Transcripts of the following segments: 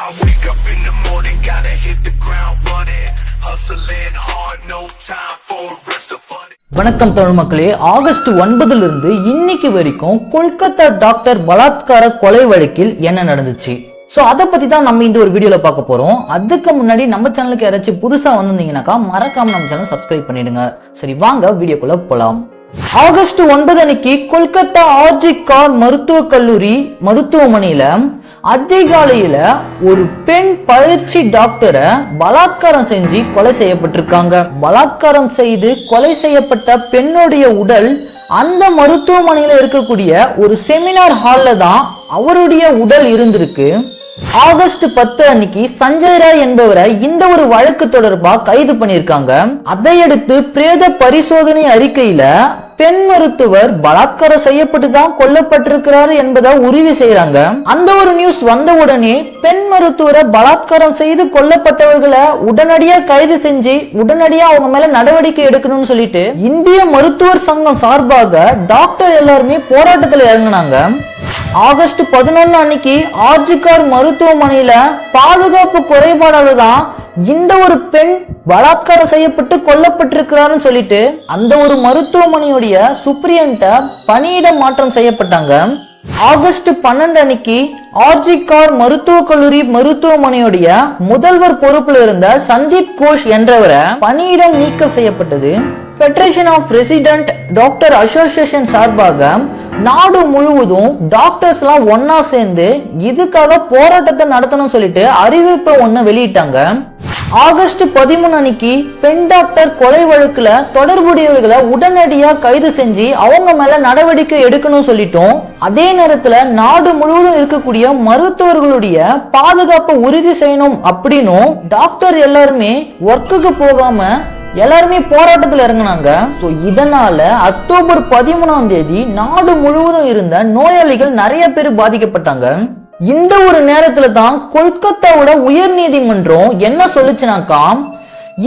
I wake up in the morning, gotta hit the ground running, hustling hard, no time for rest of fun. வணக்கம் தமிழ் மக்களே. August 9 இருந்து இன்னைக்கு வரைக்கும் Kolkata doctor பலாத்கார கொலை வழக்கில் என்ன நடந்துச்சு, சோ அத பத்தி தான் நம்ம இந்த ஒரு வீடியோல பார்க்க போறோம். அதுக்கு முன்னாடி நம்ம சேனலுக்கு யாராச்சும் புதுசா வந்திருந்தீங்கன்னாக்கா மறக்காம நம்ம சேனல் சப்ஸ்கிரைப் பண்ணிடுங்க. சரி வாங்க வீடியோக்குள்ள போலாம். ஆகஸ்ட் 9 அன்னைக்கு கொல்கத்தா ஆர்ஜி கார் மருத்துவக் கல்லூரி மருத்துவமனையில அதிகாலையில ஒரு பெண் பயிற்சி டாக்டரை பலாத்காரம் செஞ்சு கொலை செய்யப்பட்டிருக்காங்க. பலாத்காரம் செய்து கொலை செய்யப்பட்ட பெண்ணுடைய உடல் அந்த மருத்துவமனையில இருக்கக்கூடிய ஒரு செமினார் ஹால்ல தான் அவருடைய உடல் இருந்திருக்கு. ஆகஸ்ட் 10 அன்னைக்கு சஞ்சய் ராய் என்பவரை இந்த ஒரு வழக்கு தொடர்பா கைது பண்ணிருக்காங்க. அதையடுத்து பிரேத பரிசோதனை அறிக்கையில பெண் மருத்துவர் பலாத்காரம் செய்யப்பட்டுதான் கொல்லப்பட்டிருக்கிறாரு என்பதை உறுதி செய்யறாங்க. அந்த ஒரு நியூஸ் வந்த உடனே பெண் மருத்துவரை பலாத்காரம் செய்து கொல்லப்பட்டவர்களை உடனடியா கைது செஞ்சு உடனடியா அவங்க மேல நடவடிக்கை எடுக்கணும்னு சொல்லிட்டு இந்திய மருத்துவர் சங்கம் சார்பாக டாக்டர் எல்லாருமே போராட்டத்தில் இறங்கினாங்க. ஆகஸ்ட் 11 அன்னைக்கு ஆர்ஜி கார் மருத்துவமனையில பாதுகாப்பு குறைபாடால தான் இந்த ஒரு பெண் பலாத்காரம் செய்யப்பட்டு கொல்லப்பட்டிருக்கிறாருன்னு சொல்லிட்டு அந்த ஒரு மருத்துவமனையுடைய சுப்ரியன்ட்ட பணியிட மாற்றம் செய்யப்பட்டாங்க. ஆகஸ்ட் 12 அன்னைக்கு ஆர்ஜி கார் மருத்துவக் கல்லூரி மருத்துவமனையுடைய முதல்வர் பொறுப்புல இருந்த சந்தீப் கோஷ் என்றவரை பணியிடம் நீக்கம் செய்யப்பட்டது. Federation of resident doctor association சார்பாக நாடு முழுவதும் டாக்டர்ஸ் எல்லாம் ஒன்னா சேர்ந்து இதுக்காக போராட்டத்தை நடத்தணும் சொல்லிட்டு அறிவிப்பை ஒண்ணு வெளியிட்டாங்க. ஆகஸ்ட் 13 அன்னைக்கு பெண் டாக்டர் கொலை வழக்குல தொடர்புடையவர்களை உடனடியா கைது செஞ்சு அவங்க மேல நடவடிக்கை எடுக்கணும் சொல்லிட்டோம். அதே நேரத்துல நாடு முழுவதும் இருக்கக்கூடிய மருத்துவர்களுடைய பாதுகாப்பை உறுதி செய்யணும் அப்படின்னும் டாக்டர் எல்லாருமே ஒர்க்குக்கு போகாம எல்லாருமே போராட்டத்தில் இறங்கினாங்க. இதனால அக்டோபர் 13ஆம் தேதி நாடு முழுவதும் இருந்த நோயாளிகள் நிறைய பேர் பாதிக்கப்பட்டாங்க. இந்த ஒரு நேரத்துல தான் கொல்கத்தாவோட உயர் நீதிமன்றம் என்ன சொல்லுச்சுனாக்கா,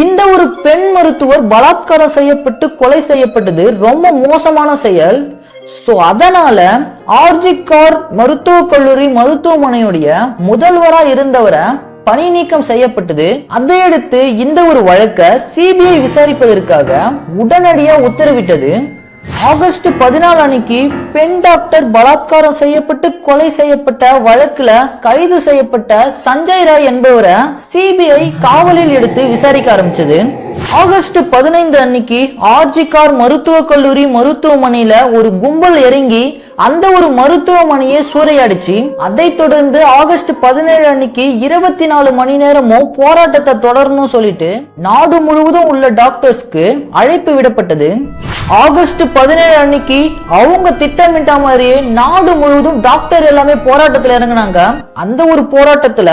இந்த ஒரு பெண் மருத்துவர் பலாத்காரம் செய்யப்பட்டு கொலை செய்யப்பட்டது ரொம்ப மோசமான செயல். சோ அதனால ஆர்ஜி கார் மருத்துவக் கல்லூரி மருத்துவமனையுடைய முதல்வரா இருந்தவரை பணி நீக்கம் செய்யப்பட்டது. அதையடுத்து இந்த ஒரு வழக்கை சிபிஐ விசாரிப்பதற்காக உடனடியா உத்தரவிட்டது. ஆகஸ்ட் 14 அன்னைக்கு பெண் டாக்டர் பலாத்காரம் செய்யப்பட்டு கொலை செய்யப்பட்ட வழக்குல கைது செய்யப்பட்ட சஞ்சய் ராய் என்பவரை சிபிஐ காவலில் எடுத்து விசாரிக்க ஆரம்பிச்சது. ஆகஸ்ட் 15 அன்னைக்கு ஆர்ஜி கார் மருத்துவக் கல்லூரி மருத்துவமனையில ஒரு கும்பல் இறங்கி அந்த ஒரு மருத்துவமனையை சூறையாடிச்சு. அதை தொடர்ந்து ஆகஸ்ட் 17 அன்னைக்கு 24 மணி நேரமும் போராட்டத்தை தொடரணும் சொல்லிட்டு நாடு முழுவதும் உள்ள டாக்டர்ஸ்க்கு அழைப்பு விடப்பட்டது. ஆகஸ்ட் 17 அன்னைக்கு அவங்க திட்டமிட்ட மாதிரியே நாடு முழுவதும் டாக்டர் எல்லாமே போராட்டத்தில் இறங்கினாங்க. அந்த ஒரு போராட்டத்துல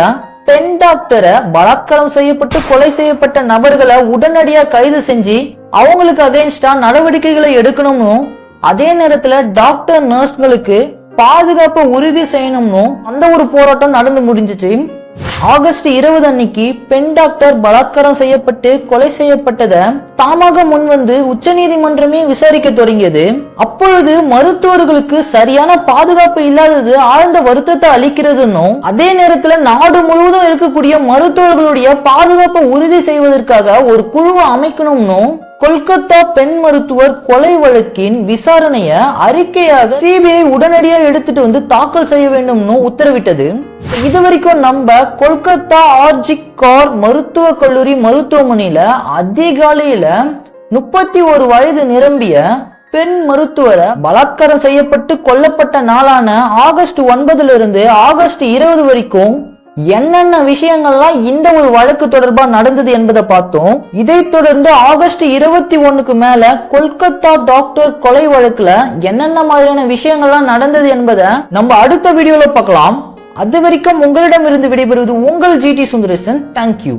பெண் டாக்டரை பலாத்காரம் செய்யப்பட்டு கொலை செய்யப்பட்ட நபர்களை உடனடியா கைது செஞ்சு அவங்களுக்கு அகைன்ஸ்டா நடவடிக்கைகளை எடுக்கணும்னு, அதே நேரத்துல டாக்டர் நர்ஸ்களுக்கு பாதுகாப்பை உறுதி செய்யணும்னு அந்த ஒரு போராட்டம் நடந்து முடிஞ்சிச்சு. ஆகஸ்ட் 20 அன்னைக்கு பெண் டாக்டர் பலாத்காரம் செய்யப்பட்டு கொலை செய்யப்பட்டதை தாமாக முன்வந்து உச்ச நீதிமன்றமே விசாரிக்க தொடங்கியது. அப்பொழுது மருத்துவர்களுக்கு சரியான பாதுகாப்பு இல்லாதது ஆழ்ந்த வருத்தத்தை அளிக்கிறதுன்னும், அதே நேரத்துல நாடு முழுவதும் இருக்கக்கூடிய மருத்துவர்களுடைய பாதுகாப்பை உறுதி செய்வதற்காக ஒரு குழுவை அமைக்கணும்னு கொல்கத்தா பெண் மருத்துவர் கொலை வழக்கின் விசாரணைய அறிக்கையாக சிபிஐ உடனடியாக எடுத்துட்டு வந்து தாக்கல் செய்ய வேண்டும்னு உத்தரவிட்டது. இதுவரைக்கும் நம்ம கொல்கத்தா ஆர்ஜி கார் மருத்துவக் கல்லூரி மருத்துவமனையில அதிகாலையில 31 வயது நிரம்பிய பெண் மருத்துவரை பலாத்காரம் செய்யப்பட்டு கொல்லப்பட்ட நாளான ஆகஸ்ட் 9 இருந்து ஆகஸ்ட் 20 வரைக்கும் என்னென்ன விஷயங்கள்லாம் இந்த ஒரு வழக்கு தொடர்பா நடந்தது என்பதை பார்த்தோம். இதை தொடர்ந்து ஆகஸ்ட் 21க்கு மேல கொல்கத்தா டாக்டர் கொலை வழக்குல என்னென்ன மாதிரியான விஷயங்கள்லாம் நடந்தது என்பதை நம்ம அடுத்த வீடியோல பார்க்கலாம். அது வரைக்கும் உங்களிடம் இருந்து விடைபெறுவது உங்கள் ஜிடி சுந்தரேசன். தேங்க்யூ.